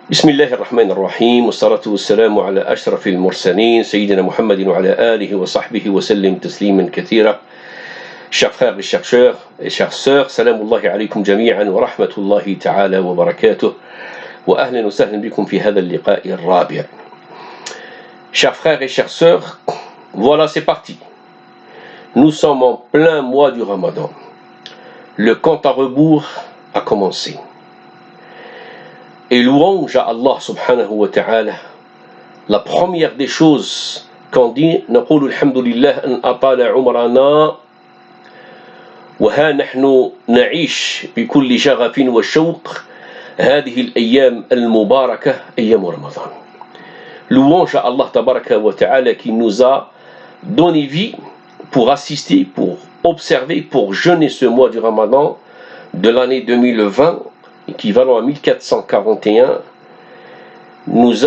بسم الله الرحمن الرحيم والصلاة والسلام على أشرف المرسلين سيدنا محمد وعلى آله وصحبه وسلم تسليما كثيرا. Chers frères et chercheurs et chères sœurs, salam Allah alaykum jami'an wa rahmatullahi ta'ala wa barakatuh wa ahlan wa sahlan bikum fi hadha al-liqa'i al-rabi'. Chers frères et chères sœurs, voilà c'est parti. Nous sommes en plein mois du Ramadan. Le compte à rebours a commencé. Et louange à Allah subhanahu wa ta'ala, la première des choses qu'on dit, نقول الحمد لله أن أطال عمرنا وها نحن نعيش بكل شغف وشوق هذه الأيام المباركة أيام رمضان. Louange à Allah tabaraka wa ta'ala qui nous a donné vie pour assister, pour observer, pour jeûner ce mois du Ramadan de l'année 2020, équivalent à 1441.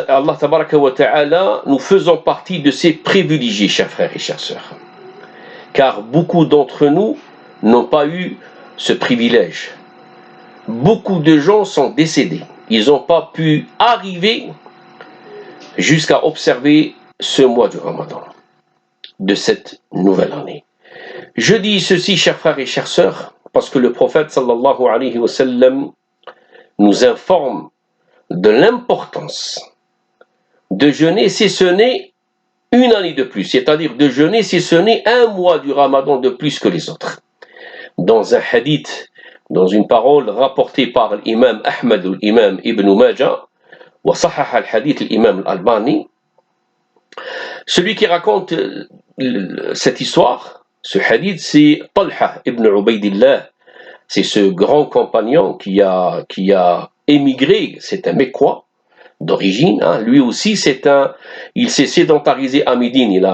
Allah tabaraka wa ta'ala, nous faisons partie de ces privilégiés, chers frères et chères sœurs. Car beaucoup d'entre nous n'ont pas eu ce privilège. Beaucoup de gens sont décédés. Ils n'ont pas pu arriver jusqu'à observer ce mois du Ramadan, de cette nouvelle année. Je dis ceci, chers frères et chères sœurs, parce que le prophète sallallahu alayhi wa sallam nous informe de l'importance de jeûner si ce n'est une année de plus, c'est-à-dire de jeûner si ce n'est un mois du Ramadan de plus que les autres. Dans un hadith, dans une parole rapportée par l'imam Ahmad ou l'imam Ibn Majah, wa sahah al-hadith l'imam al-Albani, celui qui raconte cette histoire, ce hadith, c'est Talha ibn Ubaydillah. C'est ce grand compagnon qui a émigré, c'est un Mécois d'origine, hein. Lui aussi il s'est sédentarisé à Médine, il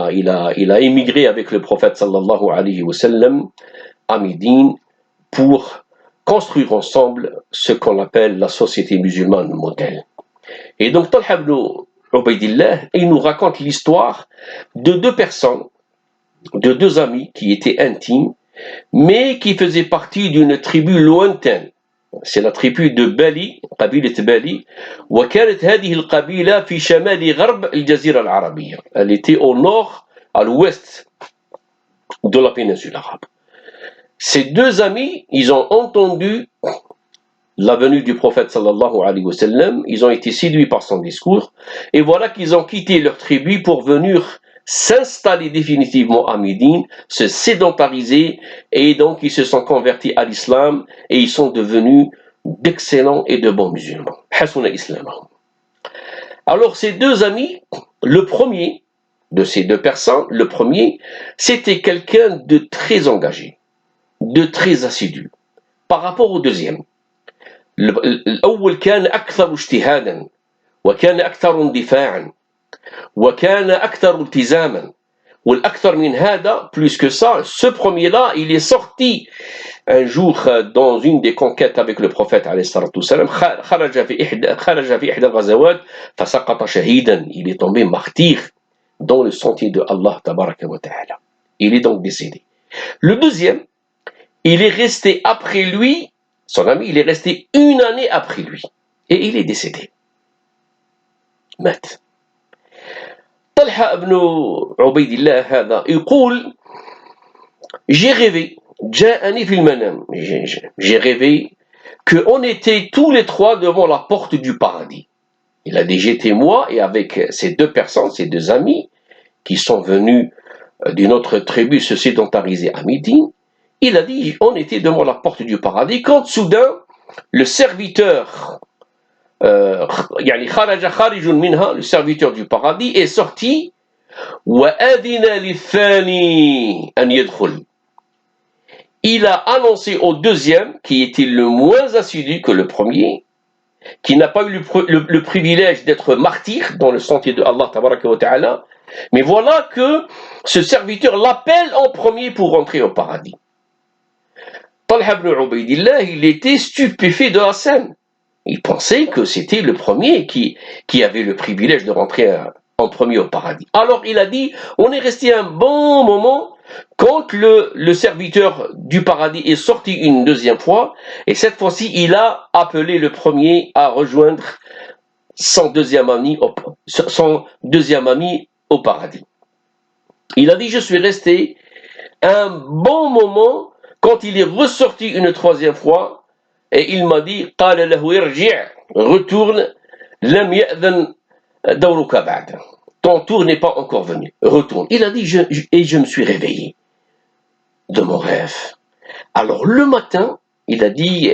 a émigré avec le prophète sallallahu alayhi wa sallam à Médine pour construire ensemble ce qu'on appelle la société musulmane modèle. Et donc Talha ibn Ubaydillah, il nous raconte l'histoire de deux personnes, de deux amis qui étaient intimes, mais qui faisaient partie d'une tribu lointaine. C'est la tribu de Bali, قبيلة Bali. وكانت هذه القبيلة في شمال غرب الجزيرة العربية. Elle était au nord, à l'ouest de la péninsule arabe. Ces deux amis, ils ont entendu la venue du prophète sallallahu alayhi wa sallam, ils ont été séduits par son discours, et voilà qu'ils ont quitté leur tribu pour venir s'installer définitivement à Médine, se sédentariser, et donc ils se sont convertis à l'islam, et ils sont devenus d'excellents et de bons musulmans. Hasuna Islam. Alors ces deux amis, le premier de ces deux personnes, le premier, c'était quelqu'un de très engagé, de très assidu, par rapport au deuxième. الأول كان أكثر اجتهادا وكان أكثر اندفاعا وكان أكثر التزاما والأكثر من هذا, plus que ça, ce premier-là, il est sorti un jour dans une des conquêtes avec le prophète عليه الصلاة والسلام, خرج في إحدى الغزوات فسقط شهيدا, il est tombé martyr dans le sentier de Allah tabaraka wa ta'ala. Il est donc décédé. Le deuxième, il est resté après lui, son ami, il est resté une année après lui. Et il est décédé. مات. طلحة بن عبيد الله هذا يقول j'ai rêvé, جاءني في المنام, j'ai rêvé qu'on était tous les trois devant la porte du paradis. Il a dit j'étais moi et avec ces deux personnes, ces deux amis qui sont venus d'une autre tribu se sédentariser à Médine. Il a dit, on était devant la porte du paradis, quand soudain, le serviteur, le serviteur du paradis est sorti, il a annoncé au deuxième, qui était le moins assidu que le premier, qui n'a pas eu le privilège d'être martyr dans le sentier de Allah tabaraka wa ta'ala, mais voilà que ce serviteur l'appelle en premier pour rentrer au paradis. Talha ibn Ubaydillah, il était stupéfait de la scène. Il pensait que c'était le premier qui avait le privilège de rentrer en premier au paradis. Alors il a dit, on est resté un bon moment quand le serviteur du paradis est sorti une deuxième fois, et cette fois-ci, il a appelé le premier à rejoindre son deuxième ami au paradis. Il a dit, je suis resté un bon moment quand il est ressorti une troisième fois et il m'a dit, retourne, ton tour n'est pas encore venu, retourne. Il a dit, je me suis réveillé de mon rêve. Alors le matin, il a dit,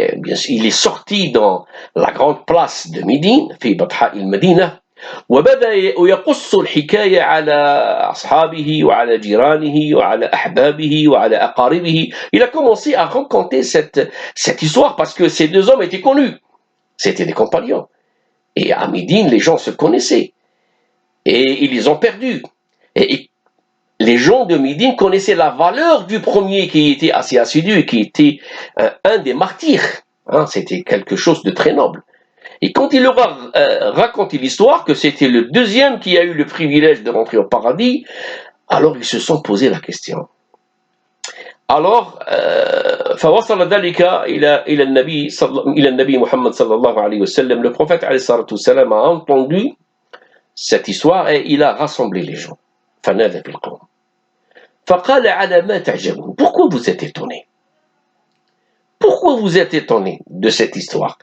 il est sorti dans la grande place de Médine, في بطحاء المدينة, وبدأ يقص الحكاية على أصحابه وعلى جيرانه وعلى أحبابه وعلى أقاربه. Il a commencé à raconter cette histoire parce que ces deux hommes étaient connus. C'étaient des compagnons. Et à Médine, les gens se connaissaient. Et ils les ont perdus. Et les gens de Médine connaissaient la valeur du premier qui était assez assidu et qui était un des martyrs. C'était quelque chose de très noble. Et quand il leur a raconté l'histoire, que c'était le deuxième qui a eu le privilège de rentrer au paradis, alors ils se sont posé la question. Alors, فوصل ذلك إلى النبي محمد صلى الله عليه وسلم. Le prophète عليه الصلاة والسلام a entendu cette histoire et il a rassemblé les gens. فنادى بالقوم. فقال على ما تعجبون. Pourquoi vous êtes étonnés? Pourquoi vous êtes étonnés de cette histoire?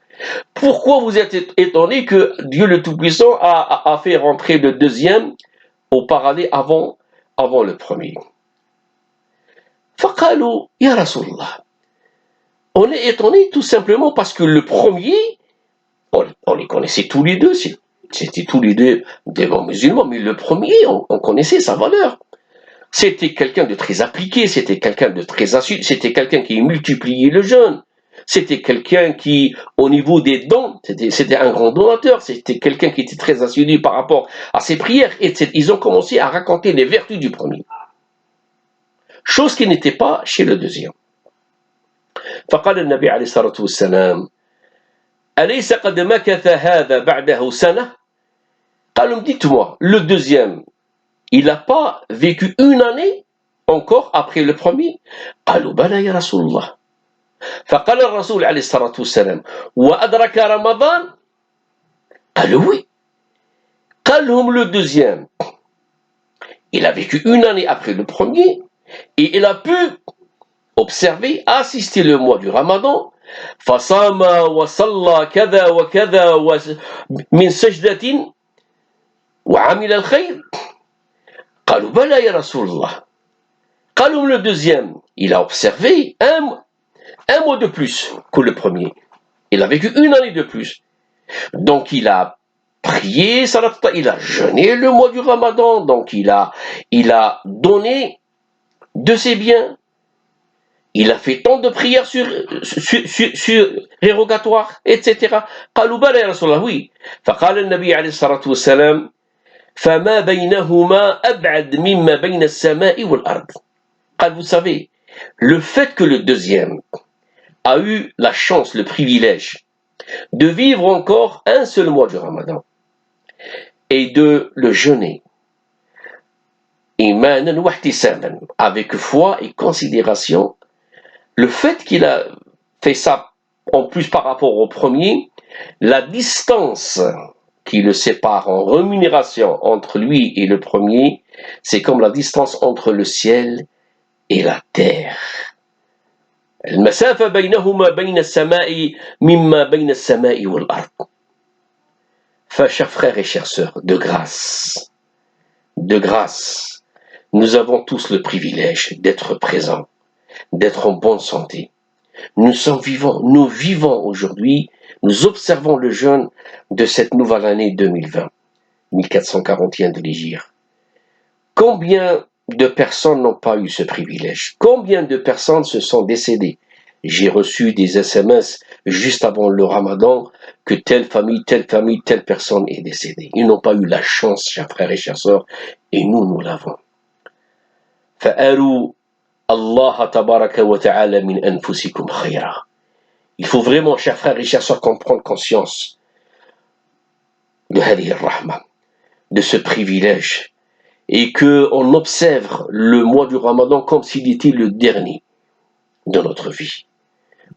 Pourquoi vous êtes étonnés que Dieu le Tout-Puissant a fait rentrer le deuxième au paradis avant le premier? فقالوا يا رسول الله. On est étonnés tout simplement parce que le premier, on les connaissait tous les deux, c'était tous les deux des bons musulmans, mais le premier, on connaissait sa valeur. C'était quelqu'un de très appliqué, c'était quelqu'un de très assidu, c'était quelqu'un qui multipliait le jeûne, c'était quelqu'un qui, au niveau des dons, c'était un grand donateur, c'était quelqu'un qui était très assidu par rapport à ses prières, et ils ont commencé à raconter les vertus du premier. Chose qui n'était pas chez le deuxième. فقال النبي عليه الصلاة والسلام أليس قد مكث هذا بعده سنة؟ قالوا dites-moi, le deuxième, il n'a pas vécu une année encore après le premier? قالوا بلى يا رسول الله. فقال الرسول عليه الصلاة والسلام وأدرك رمضان؟ قالوا oui. قال لهم le deuxième, il a vécu une année après le premier et il a pu observer, assister le mois du Ramadan. فصام وصلى كذا وكذا من سجدة وعمل الخير. قالوا بلى يا رسول الله. قالوا le deuxième, il a observé un mois de plus que le premier. Il a vécu une année de plus. Donc il a prié, il a jeûné le mois du Ramadan, donc il a donné de ses biens. Il a fait tant de prières surérogatoires, etc. قالوا بلى يا رسول الله. Oui. فقال النبي عليه الصلاة والسلام فما بينهما أبعد مما بين السماء والأرض. قال, vous savez, le fait que le deuxième a eu la chance, le privilège de vivre encore un seul mois du Ramadan et de le jeûner imanan wa ihtisaban, avec foi et considération, le fait qu'il a fait ça en plus par rapport au premier, la distance qui le sépare en rémunération entre lui et le premier, c'est comme la distance entre le ciel et la terre. المسافة بينهما بين السماء مما بين السماء والأرض. Chers frères et chères sœurs, de grâce, nous avons tous le privilège d'être présents, d'être en bonne santé. Nous vivons aujourd'hui, nous observons le jeûne de cette nouvelle année 2020, 1441 de l'Hégire. Combien de personnes n'ont pas eu ce privilège? Combien de personnes se sont décédées? J'ai reçu des SMS juste avant le Ramadan que telle famille, telle personne est décédée. Ils n'ont pas eu la chance, chers frères et chères sœurs, et nous l'avons. فَأَرُوا اللَّهَ تَبَارَكَ وَتَعَالَى مِنْ أَنفُسِكُمْ خَيْرًا. Il faut vraiment, chers frères et chères sœurs, prendre conscience de هذه الرحمة, de ce privilège, et qu'on observe le mois du Ramadan comme s'il était le dernier de notre vie.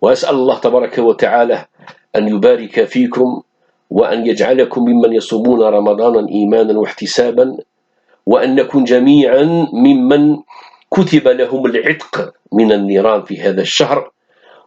وأسأل الله تبارك وتعالى أن يبارك فيكم وأن يجعلكم ممن يصومون رمضانا إيمانا واحتسابا، وأن نكون جميعا ممن كتب لهم العتق من النيران في هذا الشهر.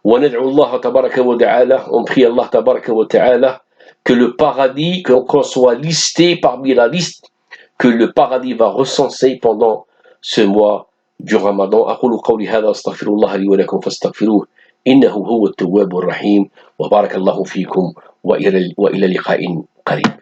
وندعو الله تبارك وتعالى, on prie Allah تبارك وتعالى que le paradis, qu'on soit listé parmi la liste que le paradis va recenser pendant ce mois du Ramadan. أقول قولي هذا أستغفر الله لي ولكم فاستغفروه إنه هو التواب الرحيم، وبارك الله فيكم وإلى لقاء قريب.